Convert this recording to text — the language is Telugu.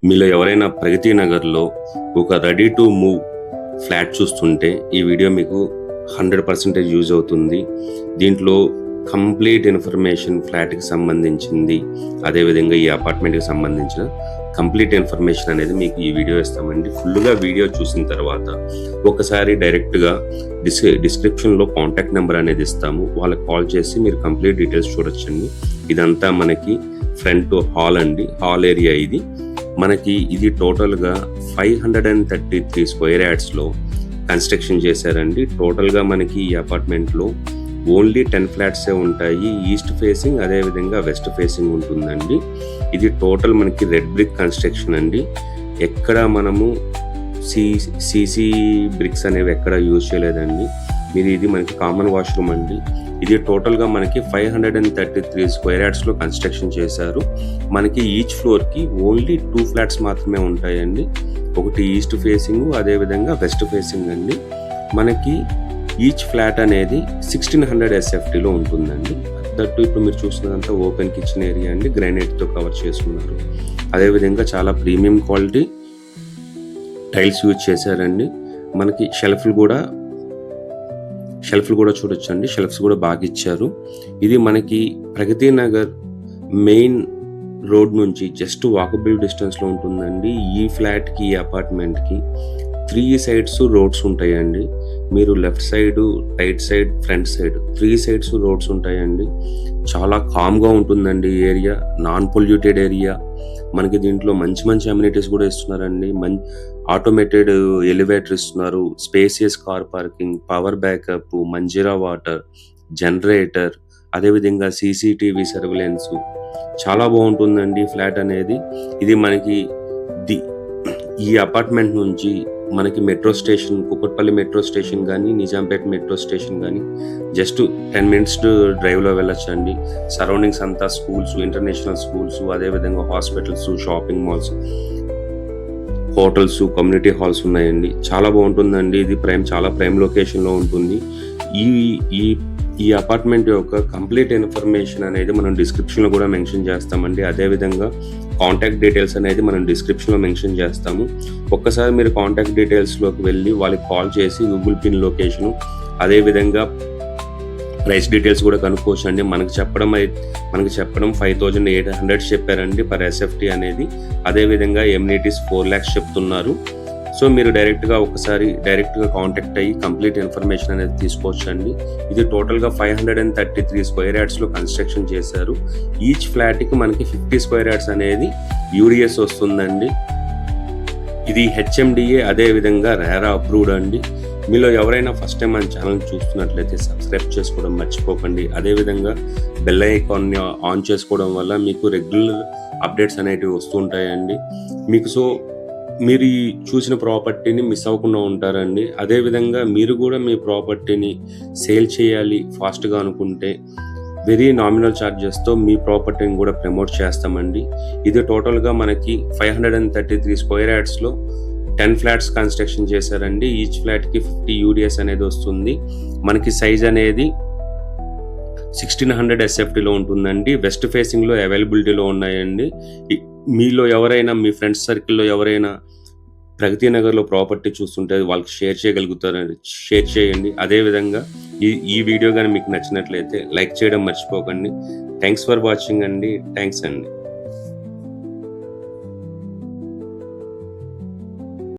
మీలో ఎవరైనా ప్రగతి నగర్లో ఒక రెడీ టు మూవ్ ఫ్లాట్ చూస్తుంటే ఈ వీడియో మీకు 100% యూజ్ అవుతుంది. దీంట్లో కంప్లీట్ ఇన్ఫర్మేషన్ ఫ్లాట్కి సంబంధించింది, అదేవిధంగా ఈ అపార్ట్మెంట్కి సంబంధించిన కంప్లీట్ ఇన్ఫర్మేషన్ అనేది మీకు ఈ వీడియో ఇస్తామండి. ఫుల్గా వీడియో చూసిన తర్వాత ఒకసారి డైరెక్ట్గా డిస్క్రిప్షన్లో కాంటాక్ట్ నెంబర్ అనేది ఇస్తాము, వాళ్ళకి కాల్ చేసి మీరు కంప్లీట్ డీటెయిల్స్ చూడొచ్చండి. ఇదంతా మనకి ఫ్రంట్ హాల్ అండి, హాల్ ఏరియా ఇది. మనకి ఇది టోటల్గా 533 స్క్వేర్ యార్డ్స్లో కన్స్ట్రక్షన్ చేశారండి. టోటల్గా మనకి ఈ అపార్ట్మెంట్లో ఓన్లీ 10 ఫ్లాట్సే ఉంటాయి. ఈస్ట్ ఫేసింగ్ అదేవిధంగా వెస్ట్ ఫేసింగ్ ఉంటుందండి. ఇది టోటల్ మనకి రెడ్ బ్రిక్ కన్స్ట్రక్షన్ అండి. ఎక్కడ మనము సీసీ బ్రిక్స్ అనేవి ఎక్కడ యూజ్ చేయలేదండి. ఇది మనకి కామన్ వాష్రూమ్ అండి. ఇది టోటల్గా మనకి 533 స్క్వేర్ యార్డ్స్లో కన్స్ట్రక్షన్ చేశారు. మనకి ఈచ్ ఫ్లోర్కి ఓన్లీ 2 ఫ్లాట్స్ మాత్రమే ఉంటాయండి. ఒకటి ఈస్ట్ ఫేసింగ్ అదేవిధంగా వెస్ట్ ఫేసింగ్ అండి. మనకి ఈచ్ ఫ్లాట్ అనేది 1600 SFTలో ఉంటుందండి. దట్టు ఇప్పుడు మీరు చూస్తున్నదంతా ఓపెన్ కిచెన్ ఏరియా అండి, గ్రానైట్తో కవర్ చేసుకున్నారు. అదేవిధంగా చాలా ప్రీమియం క్వాలిటీ టైల్స్ యూజ్ చేశారండి. మనకి షెల్ఫ్లు కూడా చూడొచ్చండి, షెల్ఫ్స్ కూడా బాగా ఇచ్చారు. ఇది మనకి ప్రగతి నగర్ మెయిన్ రోడ్ నుంచి జస్ట్ వాకబుల్ డిస్టెన్స్లో ఉంటుందండి. ఈ ఫ్లాట్కి ఈ అపార్ట్మెంట్కి 3 సైడ్స్ రోడ్స్ ఉంటాయండి. మీరు left side, right side, front side 3 sides roads ఉంటాయండి. చాలా కామ్గా ఉంటుందండి ఏరియా, నాన్ పొల్యూటెడ్ ఏరియా. మనకి దీంట్లో మంచి అమ్యూనిటీస్ కూడా ఇస్తున్నారండి. ఆటోమేటెడ్ ఎలివేటర్ ఇస్తున్నారు, spacious car parking, power backup, Manjeera water, generator, అదేవిధంగా CCTV సర్వేలెన్స్. చాలా బాగుంటుందండి ఫ్లాట్ అనేది. ఇది మనకి ఈ అపార్ట్మెంట్ నుంచి మనకి metro station, Kukatpally metro station కానీ, నిజాంపేట మెట్రో స్టేషన్ కానీ జస్ట్ 10 మినిట్స్ డ్రైవ్లో వెళ్ళొచ్చండి. సరౌండింగ్స్ అంతా స్కూల్స్, ఇంటర్నేషనల్ స్కూల్స్, అదేవిధంగా hospitals, shopping malls, hotels, community halls ఉన్నాయండి. చాలా బాగుంటుందండి. ఇది చాలా ప్రైమ్ లొకేషన్లో ఉంటుంది. ఈ అపార్ట్మెంట్ యొక్క కంప్లీట్ ఇన్ఫర్మేషన్ అనేది మనం డిస్క్రిప్షన్లో కూడా మెన్షన్ చేస్తామండి. అదేవిధంగా కాంటాక్ట్ డీటెయిల్స్ అనేది మనం డిస్క్రిప్షన్లో మెన్షన్ చేస్తాము. ఒక్కసారి మీరు కాంటాక్ట్ డీటెయిల్స్లోకి వెళ్ళి వాళ్ళకి కాల్ చేసి గూగుల్ పిన్ లొకేషను, అదేవిధంగా ప్రైస్ డీటెయిల్స్ కూడా కనుక్కోవచ్చు అండి. మనకి చెప్పడం 5800 చెప్పారండి పర్ SFT అనేది. అదేవిధంగా ఎమ్యూనిటీస్ 4 lakhs చెప్తున్నారు. సో మీరు డైరెక్ట్గా కాంటాక్ట్ అయ్యి కంప్లీట్ ఇన్ఫర్మేషన్ అనేది తీసుకోవచ్చు అండి. ఇది టోటల్గా 533 స్క్వేర్ యార్డ్స్లో కన్స్ట్రక్షన్ చేశారు. ఈచ్ ఫ్లాట్కి మనకి 50 స్క్వేర్ యార్డ్స్ అనేది UDS వస్తుందండి. ఇది HMDA అదేవిధంగా RERA అప్రూవ్డ్ అండి. మీలో ఎవరైనా ఫస్ట్ టైం మన ఛానల్ చూస్తున్నట్లయితే సబ్స్క్రైబ్ చేసుకోవడం మర్చిపోకండి. అదేవిధంగా బెల్ ఐకాన్ని ఆన్ చేసుకోవడం వల్ల మీకు రెగ్యులర్ అప్డేట్స్ అనేటివి వస్తుంటాయండి. మీరు ఈ చూసిన ప్రాపర్టీని మిస్ అవ్వకుండా ఉంటారండి. అదేవిధంగా మీరు కూడా మీ ప్రాపర్టీని సేల్ చేయాలి ఫాస్ట్గా అనుకుంటే వెరీ నామినల్ ఛార్జెస్తో మీ ప్రాపర్టీని కూడా ప్రమోట్ చేస్తామండి. ఇది టోటల్గా మనకి 533 స్క్వేర్ యార్డ్స్లో 10 ఫ్లాట్స్ కన్స్ట్రక్షన్ చేశారండి. ఈచ్ ఫ్లాట్కి 50 UDS అనేది వస్తుంది. మనకి సైజ్ అనేది 1600 SFTలో ఉంటుందండి. వెస్ట్ ఫేసింగ్లో అవైలబిలిటీలో ఉన్నాయండి. మీలో ఎవరైనా, మీ ఫ్రెండ్స్ సర్కిల్లో ఎవరైనా ప్రగతి నగర్లో ప్రాపర్టీ చూస్తుంటే వాళ్ళకి షేర్ చేయండి. అదేవిధంగా ఈ వీడియో కానీ మీకు నచ్చినట్లయితే లైక్ చేయడం మర్చిపోకండి. థ్యాంక్స్ ఫర్ వాచింగ్ అండి. థ్యాంక్స్ అండి.